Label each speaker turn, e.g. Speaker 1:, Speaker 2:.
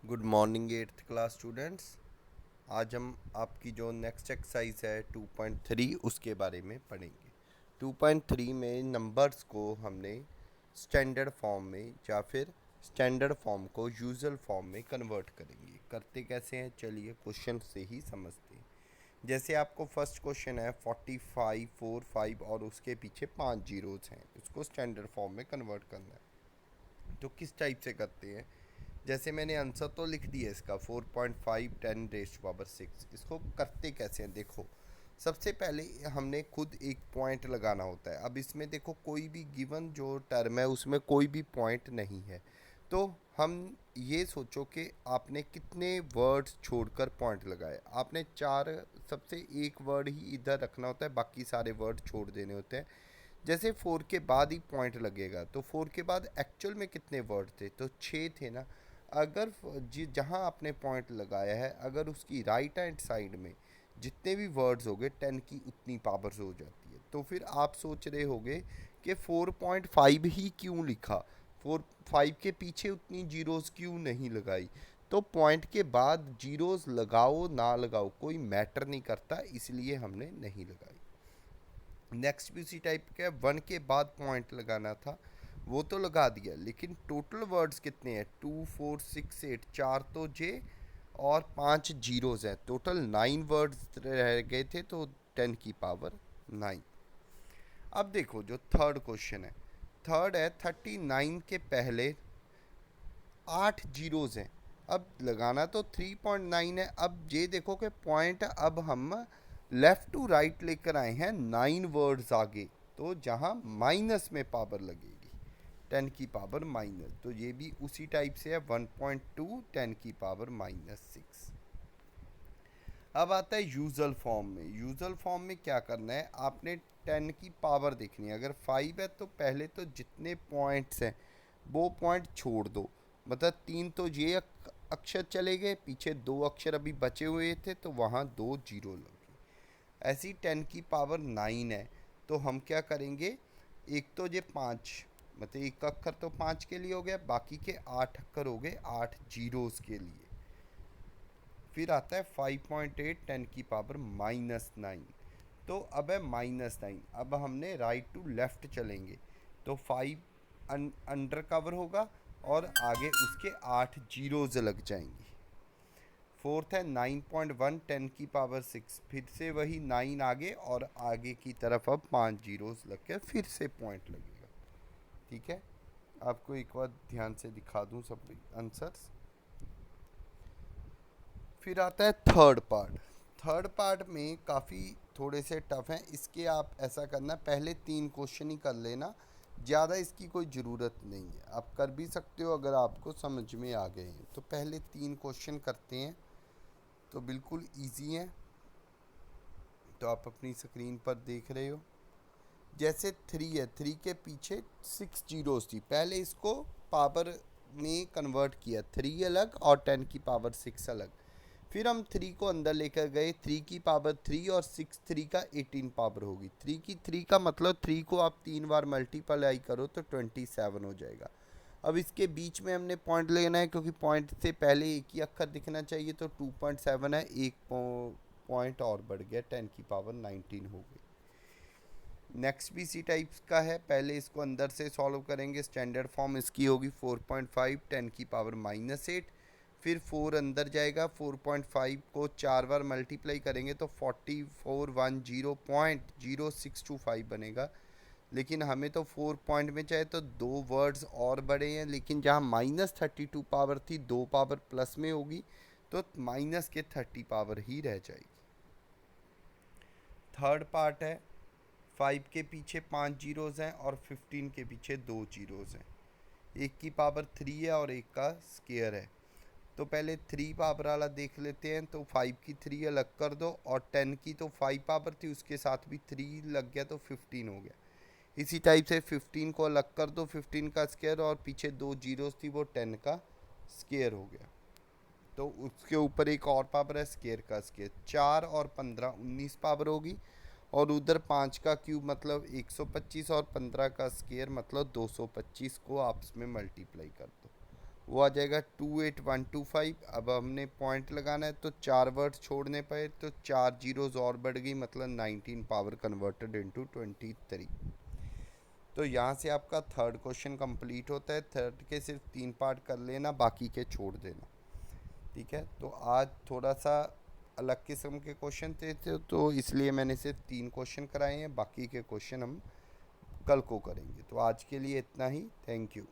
Speaker 1: Good morning eighth class students. आज हम आपकी जो नेक्स्ट एक्सरसाइज है 2.3 उसके बारे में पढ़ेंगे। 2.3 में नंबर्स को हमने स्टैंडर्ड फॉर्म में या फिर स्टैंडर्ड फॉर्म को यूजुअल फॉर्म में कन्वर्ट करेंगे। करते कैसे हैं चलिए क्वेश्चन से ही समझते हैं। जैसे आपको फर्स्ट क्वेश्चन है 45 4 5 और उसके पीछे 5 जीरोज़ हैं, उसको स्टैंडर्ड फॉर्म में कन्वर्ट करना है। तो किस टाइप से करते हैं? जैसे मैंने आंसर तो लिख दिया इसका 4.5 10 रेस्ट पावर 6। इसको करते कैसे हैं देखो। सबसे पहले हमने खुद एक पॉइंट लगाना होता है। अब इसमें देखो कोई भी गिवन जो टर्म है उसमें कोई भी पॉइंट नहीं है। तो हम ये सोचो कि आपने कितने वर्ड्स छोड़कर पॉइंट लगाए। आपने चार, सबसे एक वर्ड ही इधर रखना होता है, बाकी सारे वर्ड छोड़ देने होते हैं। जैसे 4 के बाद ही पॉइंट लगेगा तो 4 के बाद एक्चुअल में कितने वर्ड थे, तो 6 थे ना। अगर जहाँ आपने पॉइंट लगाया है अगर उसकी राइट हैंड साइड में जितने भी वर्ड्स हो गए 10 की उतनी पावर्स हो जाती है। तो फिर आप सोच रहे होगे कि 4.5 ही क्यों लिखा, 4 5 के पीछे उतनी जीरोस क्यों नहीं लगाई। तो पॉइंट के बाद जीरोस लगाओ ना लगाओ कोई मैटर नहीं करता, इसलिए हमने नहीं लगाई। नेक्स्ट भी उसी टाइप का है, 1 के बाद पॉइंट लगाना था वो तो लगा दिया, लेकिन टोटल वर्ड्स कितने हैं 2 4 6 8, चार तो जे और 5 जीरोज हैं, टोटल 9 वर्ड्स रह गए थे तो 10 की पावर 9। अब देखो जो थर्ड क्वेश्चन है, थर्ड है 39 के पहले 8 जीरोज हैं। अब लगाना तो 3.9 है। अब ये देखो कि पॉइंट अब हम लेफ़्ट टू राइट लेकर आए हैं 9 वर्ड्स आगे, तो जहाँ माइनस में पावर लगेगी 10 की पावर माइनस, तो ये भी उसी टाइप से है 1.2 10 की पावर -6। अब आता है यूजुअल फॉर्म में। यूजुअल फॉर्म में क्या करना है, आपने 10 की पावर देखनी है। अगर 5 है तो पहले तो जितने पॉइंट्स हैं वो पॉइंट छोड़ दो, मतलब 3 तो ये अक्षर चले गए, पीछे 2 अक्षर अभी बचे हुए थे तो वहाँ 2 जीरो लगे। ऐसी 10 की पावर 9 है तो हम क्या करेंगे, एक तो ये 5, मतलब एक अक्षर तो 5 के लिए हो गया, बाकी के 8 अक्षर हो गए 8 जीरोस के लिए। फिर आता है 5.8 10 की पावर -9। तो अब है -9। अब हमने राइट टू लेफ्ट चलेंगे तो 5 अंडर कवर होगा और आगे उसके 8 जीरोज लग जाएंगे। फोर्थ है 9.1 10 की पावर 6, फिर से वही 9 आगे और आगे की तरफ अब 5 जीरोज लग के फिर से पॉइंट लगेगा। ठीक है, आपको एक बार ध्यान से दिखा दूं सब आंसर्स। फिर आता है थर्ड पार्ट। थर्ड पार्ट में काफ़ी थोड़े से टफ हैं, इसके आप ऐसा करना पहले 3 क्वेश्चन ही कर लेना, ज़्यादा इसकी कोई ज़रूरत नहीं है, आप कर भी सकते हो अगर आपको समझ में आ गए हैं। तो पहले 3 क्वेश्चन करते हैं तो बिल्कुल इजी हैं, तो आप अपनी स्क्रीन पर देख रहे हो। जैसे 3 है, 3 के पीछे 6 जीरोस थी, पहले इसको पावर में कन्वर्ट किया, 3 अलग और 10 की पावर 6 अलग। फिर हम 3 को अंदर लेकर गए, 3 की पावर 3 और 6 3 का 18 पावर होगी। 3 की 3 का मतलब 3 को आप 3 बार मल्टीप्लाई करो तो 27 हो जाएगा। अब इसके बीच में हमने पॉइंट लेना है क्योंकि पॉइंट से पहले एक ही अक्षर दिखना चाहिए, तो 2.7 है, एक पॉइंट और बढ़ गया, 10 की पावर 19 हो गई। नेक्स्ट भी इसी टाइप का है, पहले इसको अंदर से सॉल्व करेंगे। स्टैंडर्ड फॉर्म इसकी होगी 4.5 10 की पावर -8, फिर 4 अंदर जाएगा, 4.5 को 4 बार मल्टीप्लाई करेंगे तो 4410.0625 बनेगा। लेकिन हमें तो 4 पॉइंट में चाहे तो 2 वर्ड्स और बड़े हैं, लेकिन जहाँ -32 पावर थी 2 पावर प्लस में होगी तो माइनस के 30 पावर ही रह जाएगी। थर्ड पार्ट है 5 के पीछे 5 जीरोज़ हैं और 15 के पीछे 2 जीरोज़ हैं, एक की पावर 3 है और एक का स्केयर है। तो पहले 3 पावर वाला देख लेते हैं, तो 5 की 3 अलग कर दो और 10 की तो 5 पावर थी उसके साथ भी 3 लग गया तो 15 हो गया। इसी टाइप से 15 को अलग कर दो, 15 का स्केयर और पीछे 2 जीरोज़ थी वो 10 का स्केयर हो गया। तो उसके ऊपर एक और पावर है स्केयर का स्केयर, 4 और 15 19 पावर होगी, और उधर 5 का क्यूब मतलब 125 और 15 का स्केयर मतलब 225 को आपस में मल्टीप्लाई कर दो। वो आ जाएगा 28125। अब हमने पॉइंट लगाना है तो 4 वर्ड छोड़ने पड़े, तो 4 जीरोज़ और बढ़ गई, मतलब 19 पावर कन्वर्टेड इनटू 23। तो यहाँ से आपका थर्ड क्वेश्चन कंप्लीट होता है। थर्ड के सिर्फ 3 पार्ट कर लेना, बाकी के छोड़ देना। ठीक है, तो आज थोड़ा सा अलग किस्म के क्वेश्चन थे, तो इसलिए मैंने सिर्फ 3 क्वेश्चन कराए हैं, बाकी के क्वेश्चन हम कल को करेंगे। तो आज के लिए इतना ही। Thank you.